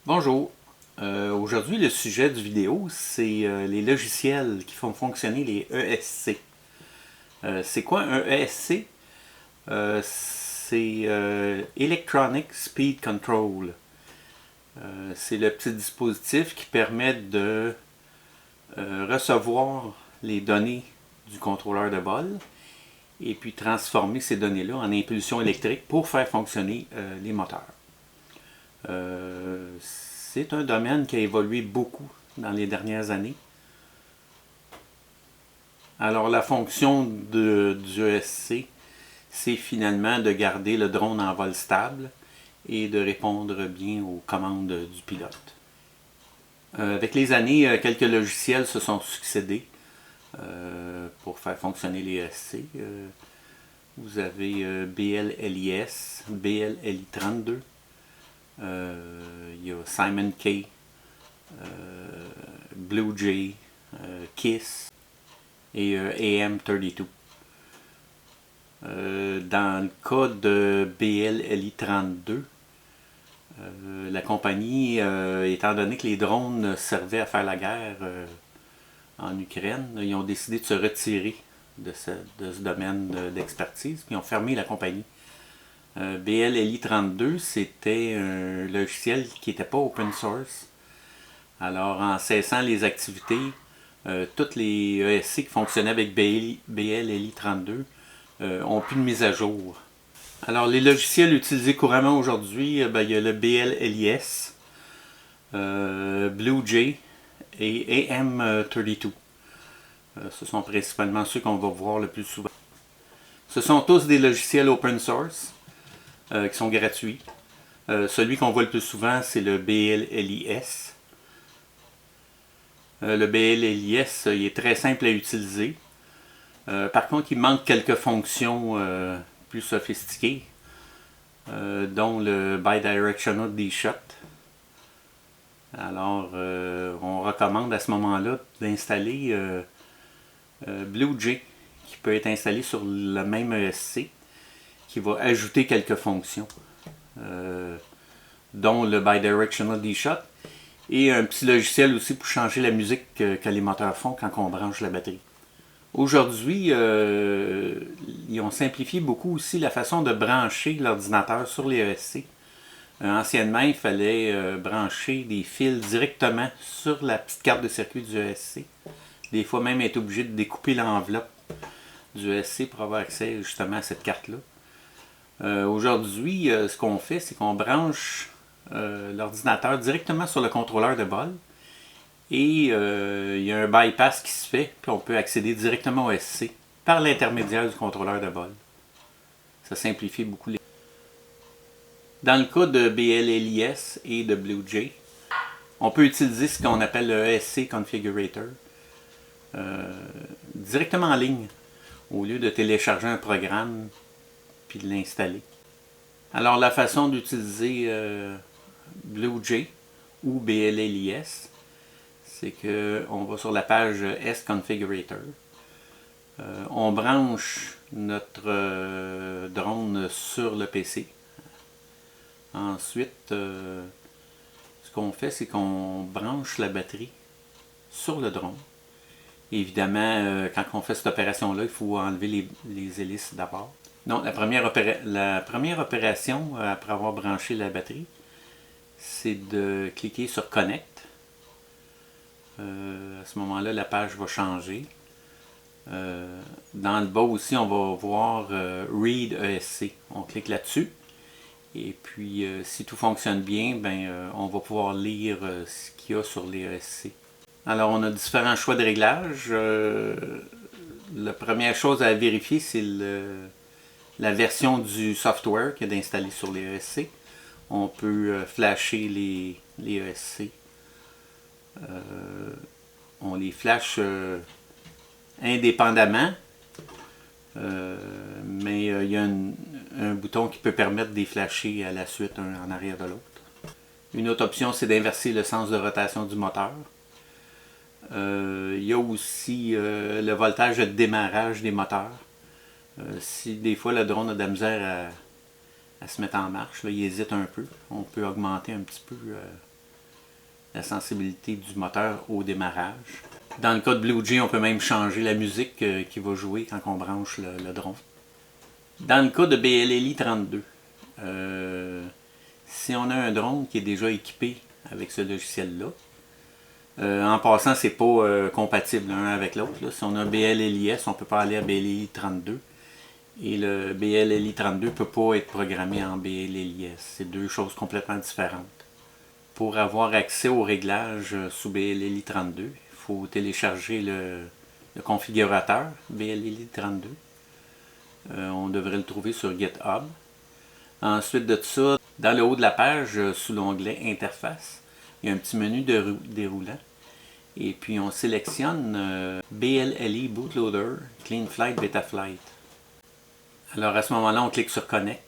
Bonjour. Aujourd'hui, le sujet du vidéo, c'est les logiciels qui font fonctionner les ESC. C'est quoi un ESC? C'est Electronic Speed Control. C'est le petit dispositif qui permet de recevoir les données du contrôleur de vol et puis transformer ces données-là en impulsion électrique pour faire fonctionner les moteurs. C'est un domaine qui a évolué beaucoup dans les dernières années. Alors la fonction du ESC, c'est finalement de garder le drone en vol stable et de répondre bien aux commandes du pilote. Avec les années, quelques logiciels se sont succédés pour faire fonctionner les ESC. Vous avez BLLIS, BLLI32, il y a Simon K, Blue Jay, KISS et AM32. Dans le cas de BLLI32, la compagnie, étant donné que les drones servaient à faire la guerre en Ukraine, ils ont décidé de se retirer de ce domaine d'expertise, puis ils ont fermé la compagnie. BLLI32, c'était un logiciel qui n'était pas open source. Alors, en cessant les activités, toutes les ESC qui fonctionnaient avec BLLI32 ont plus de mise à jour. Alors, les logiciels utilisés couramment aujourd'hui, il y a le BLLIS, Blue Jay et AM32. Ce sont principalement ceux qu'on va voir le plus souvent. Ce sont tous des logiciels open source qui sont gratuits. Celui qu'on voit le plus souvent, c'est le BLLIS. Le BLLIS, il est très simple à utiliser. Par contre, il manque quelques fonctions plus sophistiquées, dont le Bidirectional D-Shot. Alors, on recommande à ce moment-là d'installer Blue Jay, qui peut être installé sur le même ESC, qui va ajouter quelques fonctions, dont le Bidirectional D-Shot, et un petit logiciel aussi pour changer la musique que les moteurs font quand on branche la batterie. Aujourd'hui, ils ont simplifié beaucoup aussi la façon de brancher l'ordinateur sur les ESC. Anciennement, il fallait brancher des fils directement sur la petite carte de circuit du ESC. Des fois même être obligé de découper l'enveloppe du ESC pour avoir accès justement à cette carte-là. Aujourd'hui, ce qu'on fait, c'est qu'on branche l'ordinateur directement sur le contrôleur de vol. Et il y a un bypass qui se fait, puis on peut accéder directement au ESC par l'intermédiaire du contrôleur de vol. Ça simplifie beaucoup les... Dans le cas de BLLIS et de Blue Jay, on peut utiliser ce qu'on appelle le ESC Configurator directement en ligne, au lieu de télécharger un programme puis de l'installer. Alors la façon d'utiliser Blue Jay ou BLLIS, c'est qu'on va sur la page S-Configurator. On branche notre drone sur le PC. Ensuite, ce qu'on fait, c'est qu'on branche la batterie sur le drone. Évidemment, quand on fait cette opération-là, il faut enlever les hélices d'abord. Donc, la première opération, après avoir branché la batterie, c'est de cliquer sur Connect. À ce moment-là, la page va changer. Dans le bas aussi, on va voir Read ESC. On clique là-dessus. Et puis, si tout fonctionne bien, on va pouvoir lire ce qu'il y a sur les ESC. Alors, on a différents choix de réglage. La première chose à vérifier, c'est la version du software qui est installé sur les ESC. On peut flasher les ESC. On les flash indépendamment, mais il y a un bouton qui peut permettre de les flasher à la suite, un en arrière de l'autre. Une autre option, c'est d'inverser le sens de rotation du moteur. Il y a aussi le voltage de démarrage des moteurs. Si des fois le drone a de la misère à se mettre en marche, là, il hésite un peu, on peut augmenter un petit peu la sensibilité du moteur au démarrage. Dans le cas de Blue Jay, on peut même changer la musique qui va jouer quand on branche le drone. Dans le cas de BLLI 32, si on a un drone qui est déjà équipé avec ce logiciel-là, en passant, c'est pas compatible l'un avec l'autre. Si on a BLLIS, on ne peut pas aller à BLLI 32. Et le BLLI 32 ne peut pas être programmé en BLLIS. C'est deux choses complètement différentes. Pour avoir accès aux réglages sous BLLI 32, il faut télécharger le configurateur BLLI 32. On devrait le trouver sur GitHub. Ensuite de ça, dans le haut de la page, sous l'onglet Interface, il y a un petit menu déroulant. Et puis on sélectionne BLLI Bootloader Clean Flight Beta Flight. Alors à ce moment-là, on clique sur Connect.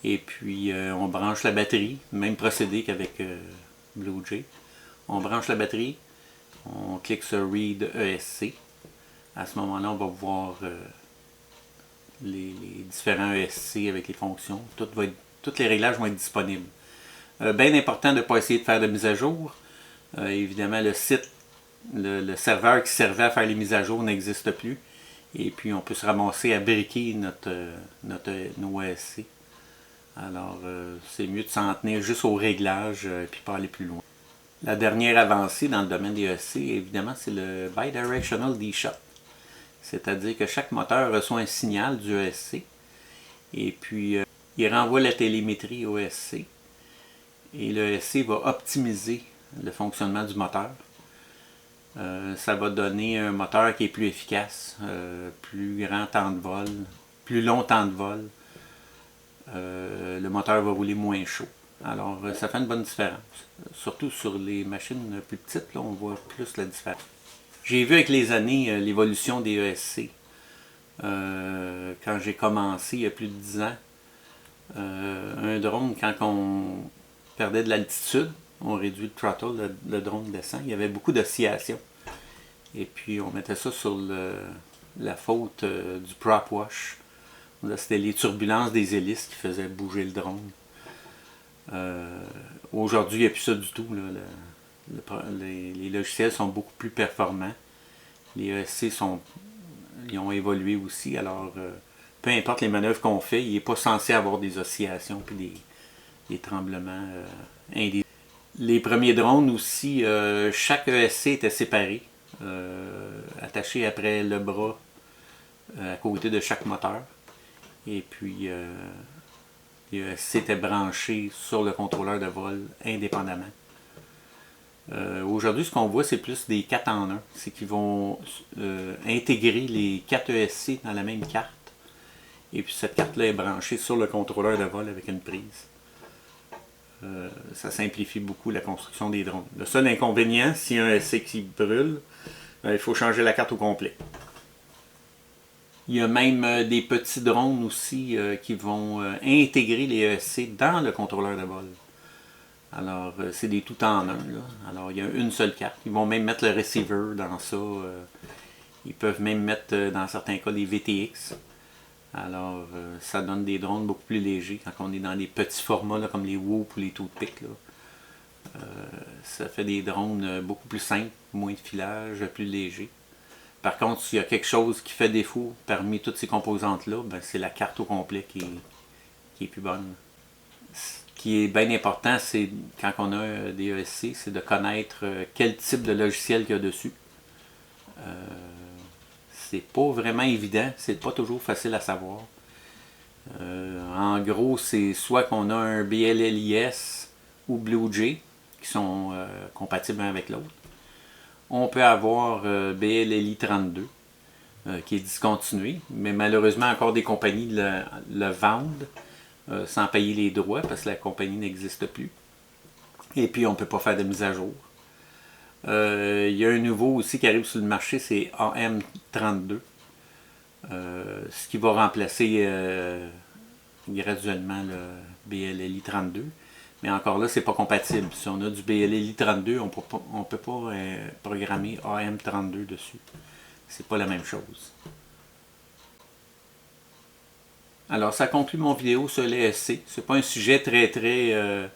Et puis on branche la batterie. Même procédé qu'avec Blue Jay. On branche la batterie. On clique sur Read ESC. À ce moment-là, on va voir les différents ESC avec les fonctions. Tous les réglages vont être disponibles. Bien important de ne pas essayer de faire de mise à jour. Évidemment, le site, le serveur qui servait à faire les mises à jour n'existe plus. Et puis, on peut se ramasser à briquer nos ESC. Alors, c'est mieux de s'en tenir juste au réglage et puis pas aller plus loin. La dernière avancée dans le domaine des ESC, évidemment, c'est le Bidirectional D-Shot. C'est-à-dire que chaque moteur reçoit un signal du ESC. Et puis, il renvoie la télémétrie au ESC. Et le ESC va optimiser le fonctionnement du moteur. Ça va donner un moteur qui est plus efficace, plus grand temps de vol, plus long temps de vol. Le moteur va rouler moins chaud. Alors, ça fait une bonne différence. Surtout sur les machines plus petites, là, on voit plus la différence. J'ai vu avec les années l'évolution des ESC. Quand j'ai commencé, il y a plus de 10 ans, un drone, quand on perdait de l'altitude, on réduit le throttle, le drone descend, il y avait beaucoup d'oscillations. Et puis on mettait ça sur la faute du prop wash. Là, c'était les turbulences des hélices qui faisaient bouger le drone. Aujourd'hui, il n'y a plus ça du tout. Là. Les logiciels sont beaucoup plus performants. Les ESC ils ont évolué aussi. Alors, peu importe les manœuvres qu'on fait, il n'est pas censé avoir des oscillations et des tremblements indésirables. Les premiers drones aussi, chaque ESC était séparé, attaché après le bras à côté de chaque moteur. Et puis, les ESC étaient branchés sur le contrôleur de vol indépendamment. Aujourd'hui, ce qu'on voit, c'est plus des 4 en 1. C'est qu'ils vont intégrer les 4 ESC dans la même carte. Et puis cette carte-là est branchée sur le contrôleur de vol avec une prise. Ça simplifie beaucoup la construction des drones. Le seul inconvénient, s'il y a un ESC qui brûle, il faut changer la carte au complet. Il y a même des petits drones aussi qui vont intégrer les ESC dans le contrôleur de vol. Alors, c'est des tout en un. Là. Alors, il y a une seule carte. Ils vont même mettre le receiver dans ça. Ils peuvent même mettre, dans certains cas, des VTX. Alors, ça donne des drones beaucoup plus légers quand on est dans des petits formats là, comme les Whoop ou les Toothpicks. Ça fait des drones beaucoup plus simples, moins de filage, plus légers. Par contre, s'il y a quelque chose qui fait défaut parmi toutes ces composantes-là, ben, c'est la carte au complet qui est plus bonne. Ce qui est bien important, c'est quand on a des ESC, c'est de connaître quel type de logiciel qu'il y a dessus. C'est pas vraiment évident, c'est pas toujours facile à savoir. En gros, c'est soit qu'on a un BLLIS ou Blue Jay qui sont compatibles l'un avec l'autre. On peut avoir BLLI 32 qui est discontinué, mais malheureusement encore des compagnies le vendent sans payer les droits parce que la compagnie n'existe plus. Et puis on ne peut pas faire de mise à jour. Il y a un nouveau aussi qui arrive sur le marché, c'est AM32. Ce qui va remplacer graduellement le BLLI 32. Mais encore là, c'est pas compatible. Si on a du BLLI 32, on ne peut pas programmer AM32 dessus. C'est pas la même chose. Alors, ça conclut mon vidéo sur l'ESC. C'est pas un sujet très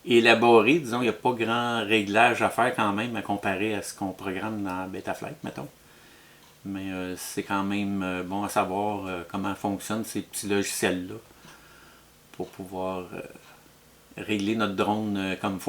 élaboré. Disons, il n'y a pas grand réglage à faire quand même à comparer à ce qu'on programme dans Betaflight, mettons. Mais c'est quand même bon à savoir comment fonctionnent ces petits logiciels-là pour pouvoir régler notre drone comme il faut.